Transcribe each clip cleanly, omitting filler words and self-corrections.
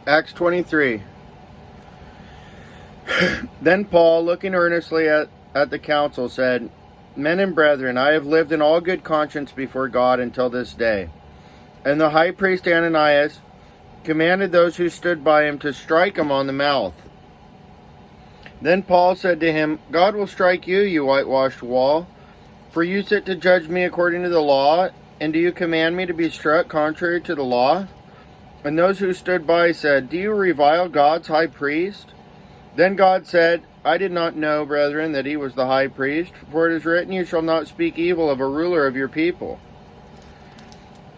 Acts 23. Then Paul, looking earnestly at the council, said, Men and brethren, I have lived in all good conscience before God until this day. And the high priest Ananias commanded those who stood by him to strike him on the mouth. Then Paul said to him, God will strike you, you whitewashed wall. For you sit to judge me according to the law, and do you command me to be struck contrary to the law? And those who stood by said, Do you revile God's high priest? Then God said, I did not know, brethren, that he was the high priest, for it is written, You shall not speak evil of a ruler of your people.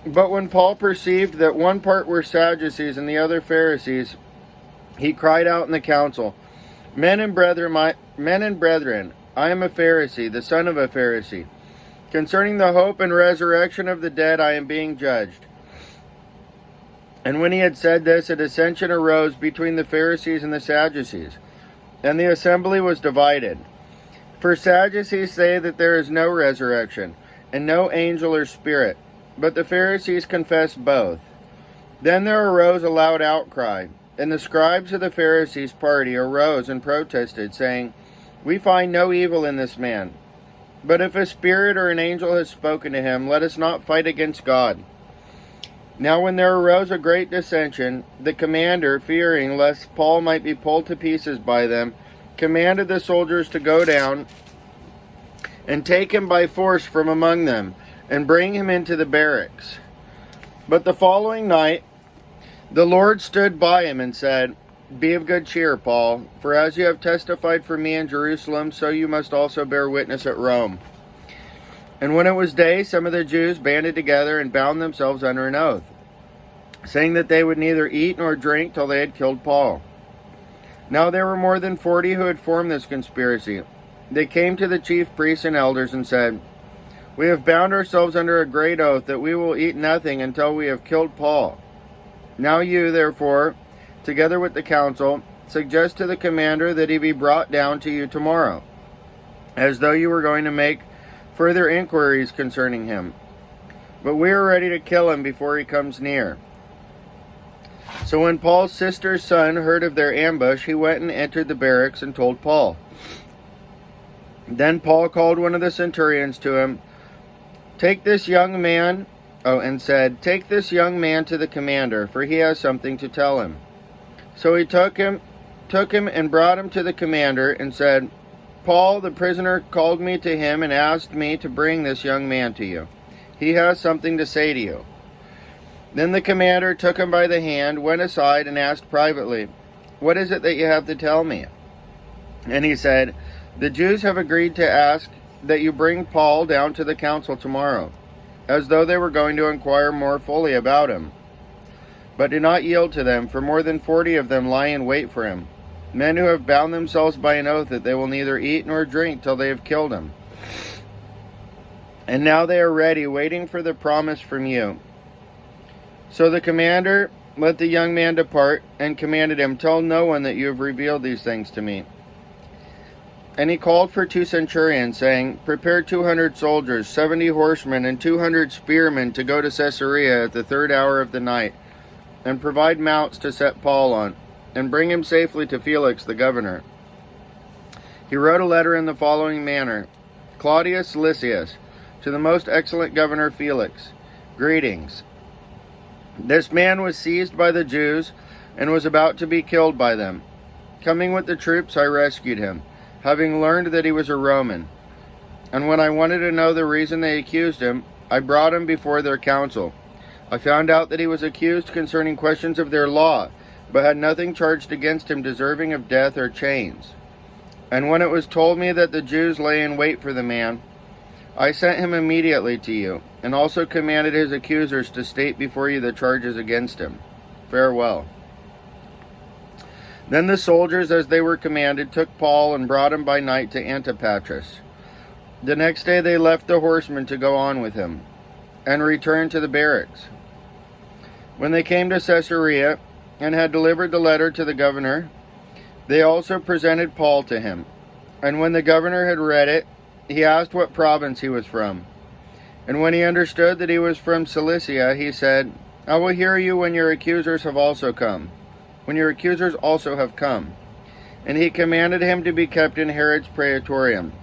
But when Paul perceived that one part were Sadducees and the other Pharisees, he cried out in the council, Men and brethren, I am a Pharisee, the son of a Pharisee. Concerning the hope and resurrection of the dead, I am being judged. And when he had said this, a dissension arose between the Pharisees and the Sadducees, and the assembly was divided. For Sadducees say that there is no resurrection, and no angel or spirit, but the Pharisees confess both. Then there arose a loud outcry, and the scribes of the Pharisees' party arose and protested, saying, We find no evil in this man. But if a spirit or an angel has spoken to him, let us not fight against God. Now when there arose a great dissension, the commander, fearing lest Paul might be pulled to pieces by them, commanded the soldiers to go down and take him by force from among them, and bring him into the barracks. But the following night the Lord stood by him and said, Be of good cheer, Paul, for as you have testified for me in Jerusalem, so you must also bear witness at Rome. And when it was day, some of the Jews banded together and bound themselves under an oath, saying that they would neither eat nor drink till they had killed Paul. Now there were more than 40 who had formed this conspiracy. They came to the chief priests and elders and said, We have bound ourselves under a great oath that we will eat nothing until we have killed Paul. Now you, therefore, together with the council, suggest to the commander that he be brought down to you tomorrow, as though you were going to make further inquiries concerning him. But we are ready to kill him before he comes near. So when Paul's sister's son heard of their ambush, he went and entered the barracks and told Paul. Then Paul called one of the centurions to him, Take this young man to the commander, for he has something to tell him. So he took him and brought him to the commander and said, Paul, the prisoner, called me to him and asked me to bring this young man to you. He has something to say to you. Then the commander took him by the hand, went aside, and asked privately, What is it that you have to tell me? And he said, The Jews have agreed to ask that you bring Paul down to the council tomorrow, as though they were going to inquire more fully about him. But do not yield to them, for more than 40 of them lie in wait for him, men who have bound themselves by an oath that they will neither eat nor drink till they have killed him. And now they are ready, waiting for the promise from you. So the commander let the young man depart, and commanded him, Tell no one that you have revealed these things to me. And he called for 2 centurions, saying, Prepare 200 soldiers, 70 horsemen, and 200 spearmen to go to Caesarea at the 3rd hour of the night, and provide mounts to set Paul on, and bring him safely to Felix the governor. He wrote a letter in the following manner: Claudius Lysias, to the most excellent governor Felix, greetings. This man was seized by the Jews, and was about to be killed by them. Coming with the troops, I rescued him, having learned that he was a Roman. And when I wanted to know the reason they accused him, I brought him before their council. I found out that he was accused concerning questions of their law, but had nothing charged against him deserving of death or chains. And when it was told me that the Jews lay in wait for the man, I sent him immediately to you, and also commanded his accusers to state before you the charges against him. Farewell. Then the soldiers, as they were commanded, took Paul and brought him by night to Antipatris. The next day they left the horsemen to go on with him, and returned to the barracks. When they came to Caesarea, and had delivered the letter to the governor, they also presented Paul to him. And when the governor had read it, he asked what province he was from. And when he understood that he was from Cilicia, he said, I will hear you when your accusers have also come. when your accusers also have come." And he commanded him to be kept in Herod's praetorium.